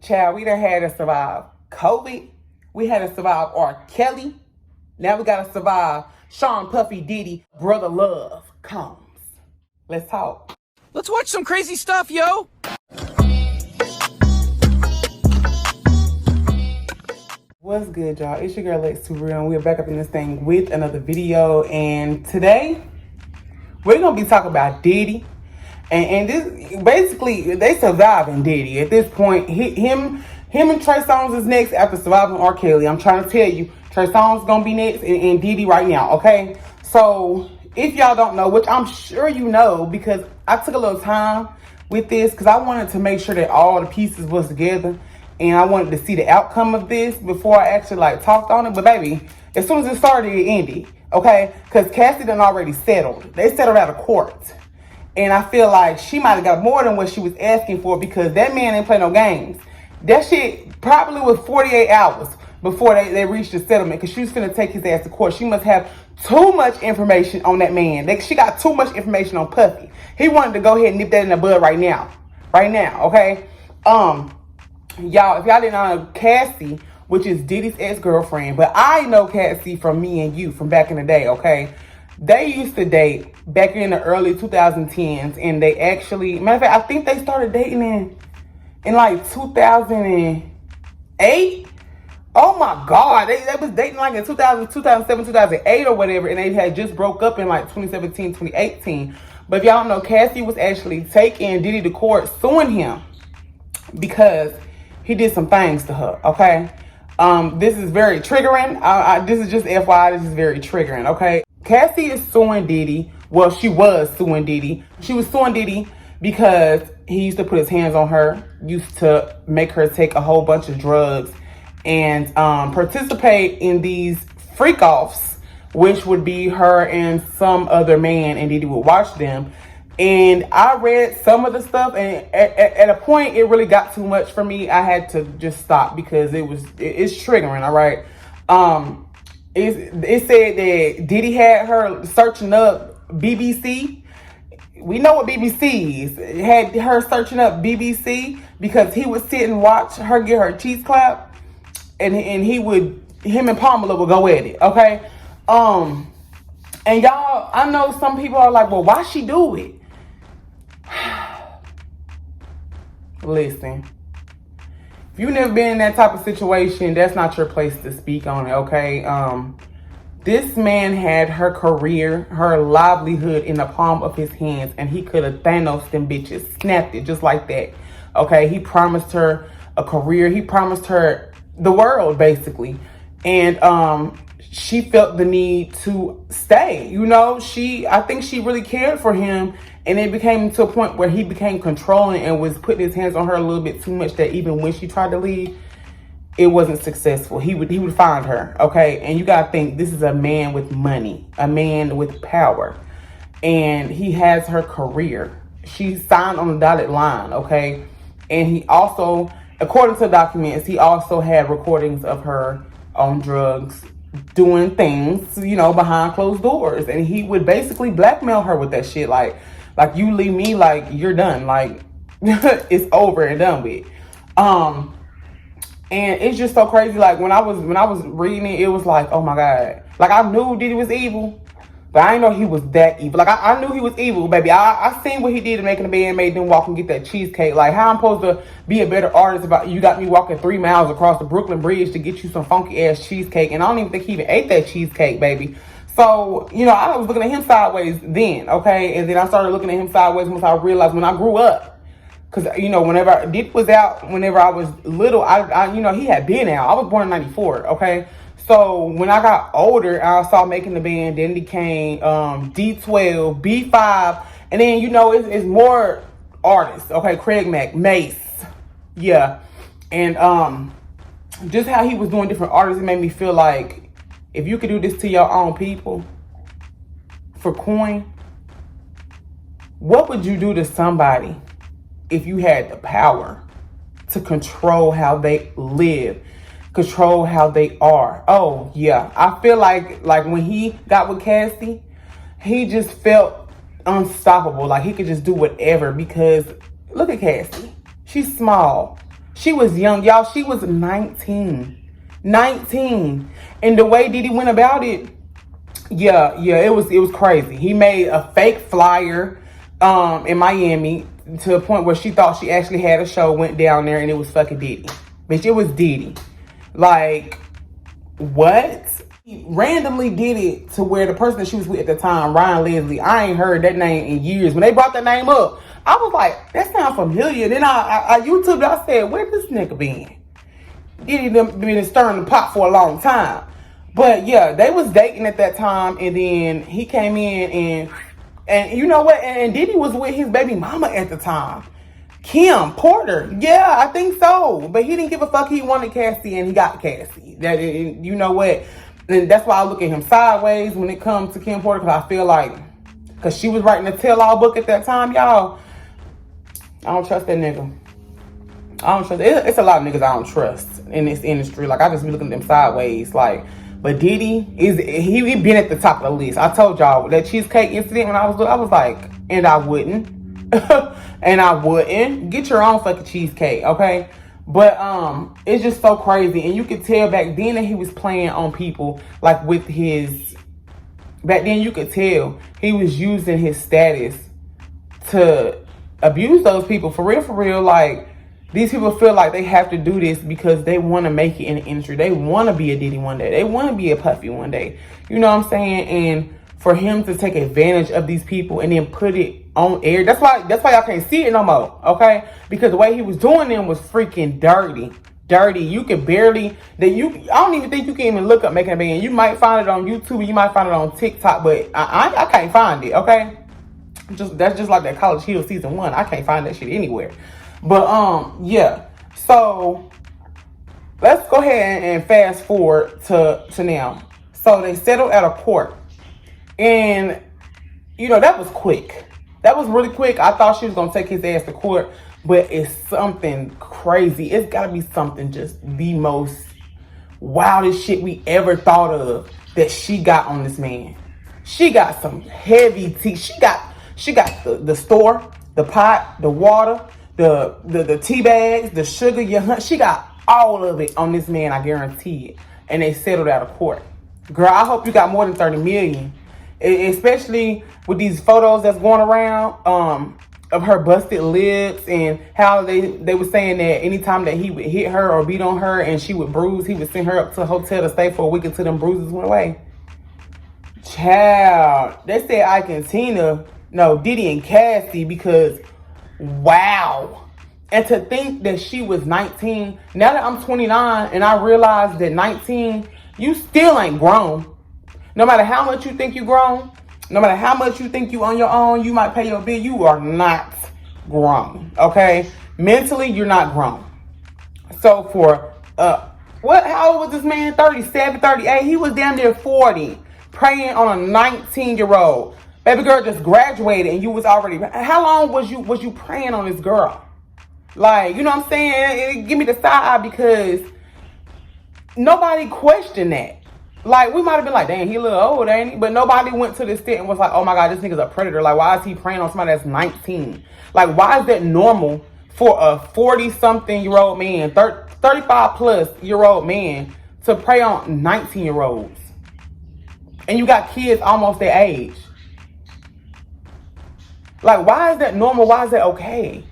Child, we done had to survive COVID. We had to survive R. Kelly. Now we gotta survive Sean Puffy Diddy. Brother Love comes. Let's talk. Let's watch some crazy stuff, yo! What's good, y'all? It's your girl Lexx Too Real, and we're back up in this thing with another video. And today, we're gonna be talking about Diddy. And this, basically, they surviving Diddy. At this point, him and Trey Songz is next after surviving R. Kelly. I'm trying to tell you, Trey Songz gonna be next and Diddy right now, okay? So, if y'all don't know, which I'm sure you know, because I took a little time with this, because I wanted to make sure that all the pieces was together, and I wanted to see the outcome of this before I actually, talked on it. But, baby, as soon as it started, it ended, okay? Because Cassie done already settled. They settled out of court. And I feel like she might have got more than what she was asking for, because that man ain't play no games. That shit probably was 48 hours before they reached the settlement, because she was finna take his ass to court. She must have too much information on that man. She got too much information on Puffy. He wanted to go ahead and nip that in the bud right now. Right now, okay? Y'all, if y'all didn't know, Cassie, which is Diddy's ex-girlfriend, but I know Cassie from Me and You from back in the day, okay? They used to date back in the early 2010s, and they actually, matter of fact, I think they started dating in like 2008. Oh my God, they was dating like in 2007, 2008 or whatever, and they had just broke up in like 2017, 2018. But if y'all don't know, Cassie was actually taking Diddy to court, suing him because he did some things to her, okay? This is very triggering. This is just FYI, this is very triggering, okay? Cassie is suing Diddy. Well, she was suing Diddy. She was suing Diddy because he used to put his hands on her, used to make her take a whole bunch of drugs, and participate in these freak-offs, which would be her and some other man, and Diddy would watch them. And I read some of the stuff, and at a point, it really got too much for me. I had to just stop because it's triggering, all right? It said that Diddy had her searching up BBC. We know what BBC is. It had her searching up BBC because he would sit and watch her get her cheeks clapped, and him and Pamela would go at it, okay? And y'all, I know some people are like, well, why she do it? Listen. If you've never been in that type of situation, that's not your place to speak on it, okay? This man had her career, her livelihood in the palm of his hands, and he could have Thanos them bitches, snapped it just like that, okay? He promised her a career. He promised her the world, basically. And she felt the need to stay, you know? I think she really cared for him, and it became to a point where he became controlling and was putting his hands on her a little bit too much, that even when she tried to leave, it wasn't successful. He would find her, okay? And you gotta think, this is a man with money, a man with power, and he has her career. She signed on the dotted line, okay? And he also, according to documents, he also had recordings of her on drugs, doing things, behind closed doors. And he would basically blackmail her with that shit. Like you leave me, like, you're done. Like, it's over and done with. And it's just so crazy. Like, when I was reading it, it was like, oh my God. Like, I knew Diddy was evil, but I didn't know he was that evil. Like, I knew he was evil, baby. I seen what he did in making the band, made them walk and get that cheesecake. Like, how I'm supposed to be a better artist if you got me walking 3 miles across the Brooklyn Bridge to get you some funky ass cheesecake, and I don't even think he even ate that cheesecake, baby. So, I was looking at him sideways then, okay? And then I started looking at him sideways once I realized when I grew up. Because, whenever Diddy was out, whenever I was little, he had been out. I was born in 94, okay? So when I got older, I saw making the band, then became D12, B5, and then, it's more artists, okay? Craig Mack, MENACE, yeah. And just how he was doing different artists, it made me feel like, if you could do this to your own people for coin, what would you do to somebody if you had the power to control how they live, control how they are? Oh, yeah. I feel like when he got with Cassie, he just felt unstoppable. Like, he could just do whatever, because look at Cassie. She's small. She was young, y'all. She was 19. 19. And the way Diddy went about it, yeah, it was crazy. He made a fake flyer in Miami to a point where she thought she actually had a show, went down there, and it was fucking Diddy. Bitch, it was Diddy. Like, what? He randomly did it to where the person that she was with at the time, Ryan Leslie, I ain't heard that name in years. When they brought that name up, I was like, that sounds familiar. Then I YouTubed, I said, where this nigga been? Diddy been stirring the pot for a long time. But yeah, they was dating at that time, and then he came in and you know what? And Diddy was with his baby mama at the time, Kim Porter. Yeah, I think so. But he didn't give a fuck. He wanted Cassie, and he got Cassie. That, you know what? And that's why I look at him sideways when it comes to Kim Porter, because I feel like, because she was writing a tell-all book at that time, y'all. I don't trust that nigga. I don't trust. It's a lot of niggas I don't trust in this industry. Like, I just be looking at them sideways. Like, but Diddy he been at the top of the list. I told y'all that cheesecake incident when I was like, and I wouldn't, and I wouldn't get your own fucking cheesecake, okay? But it's just so crazy, and you could tell back then that he was playing on people, like with his. Back then, you could tell he was using his status to abuse those people for real. Like, these people feel like they have to do this because they want to make it in the industry. They want to be a Diddy one day. They want to be a Puffy one day. You know what I'm saying? And for him to take advantage of these people and then put it on air, that's why y'all can't see it no more, okay? Because the way he was doing them was freaking dirty. You could barely I don't even think you can even look up Making a Band. You might find it on YouTube, you might find it on TikTok, but I can't find it, okay? That's just like that College Hill season 1. I can't find that shit anywhere. But yeah. So let's go ahead and fast forward to now. So they settled at a court. And you know, that was quick. That was really quick. I thought she was gonna take his ass to court, but it's something crazy. It's gotta be something just the most wildest shit we ever thought of that she got on this man. She got some heavy tea. She got the store, the pot, the water, the tea bags, the sugar, she got all of it on this man, I guarantee it. And they settled out of court. Girl, I hope you got more than 30 million. Especially with these photos that's going around of her busted lips, and how they were saying that anytime that he would hit her or beat on her and she would bruise, he would send her up to a hotel to stay for a week until them bruises went away. Child, they said Ike and Tina, no, Diddy and Cassie, because wow. And to think that she was 19, now that I'm 29 and I realize that 19, you still ain't grown. No matter how much you think you grown, no matter how much you think you on your own, you might pay your bill, you are not grown, okay? Mentally, you're not grown. So for, how old was this man? 37, 38? He was damn near 40, preying on a 19-year-old. Baby girl just graduated and you was already, how long was you preying on this girl? Like, you know what I'm saying? Give me the side eye, because nobody questioned that. Like, we might have been like, dang, he a little old, ain't he? But nobody went to the extent and was like, oh my God, this nigga's a predator. Like, why is he preying on somebody that's 19? Like, why is that normal for a 40-something-year-old man, 35-plus-year-old man to prey on 19-year-olds? And you got kids almost their age. Like, why is that normal? Why is that okay?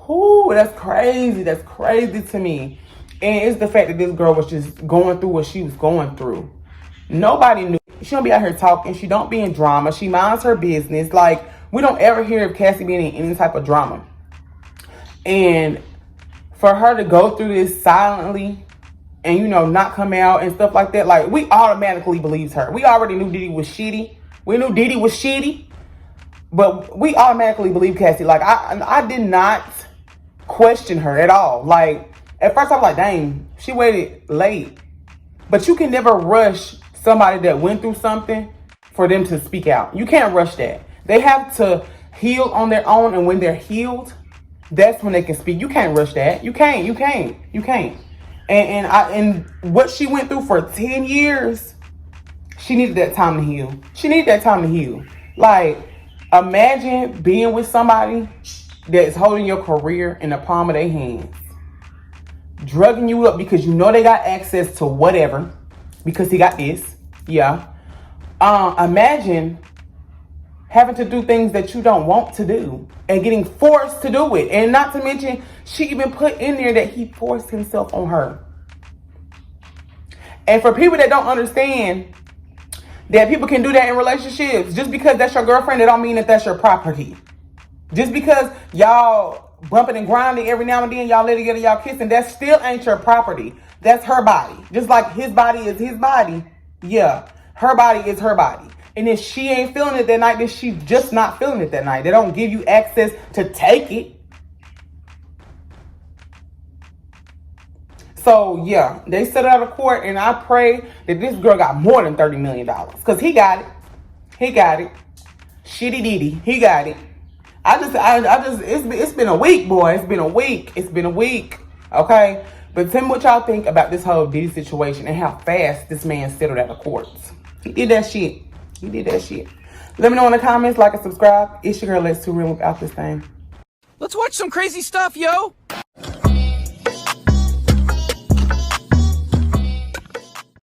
Ooh, that's crazy. That's crazy to me. And it's the fact that this girl was just going through what she was going through. Nobody knew. She don't be out here talking. She don't be in drama. She minds her business. Like, we don't ever hear of Cassie being in any type of drama. And for her to go through this silently and, you know, not come out and stuff like that, like, we automatically believed her. We already knew Diddy was shitty. We knew Diddy was shitty. But we automatically believed Cassie. Like, I did not question her at all. Like, at first I was like, dang, she waited late. But you can never rush somebody that went through something for them to speak out. You can't rush that. They have to heal on their own, and when they're healed, that's when they can speak. You can't rush that. You can't. And what she went through for 10 years, she needed that time to heal. Like, imagine being with somebody that is holding your career in the palm of their hands, drugging you up because you know they got access to whatever, because he got this. Yeah. Imagine having to do things that you don't want to do and getting forced to do it. And not to mention, she even put in there that he forced himself on her. And for people that don't understand that people can do that in relationships, just because that's your girlfriend, that don't mean that that's your property. Just because y'all bumping and grinding every now and then, y'all let together, y'all kissing, that still ain't your property. That's her body. Just like his body is his body. Yeah, her body is her body. And if she ain't feeling it that night, then she's just not feeling it that night. They don't give you access to take it. So, yeah, they set out of court, and I pray that this girl got more than $30 million. Because he got it. He got it. Shitty Diddy. He got it. It's been a week, boy. It's been a week. It's been a week. Okay? But tell me what y'all think about this whole Diddy situation and how fast this man settled out of courts. He did that shit. He did that shit. Let me know in the comments, like and subscribe. It's your girl, Lexx, too real without this thing. Let's watch some crazy stuff, yo.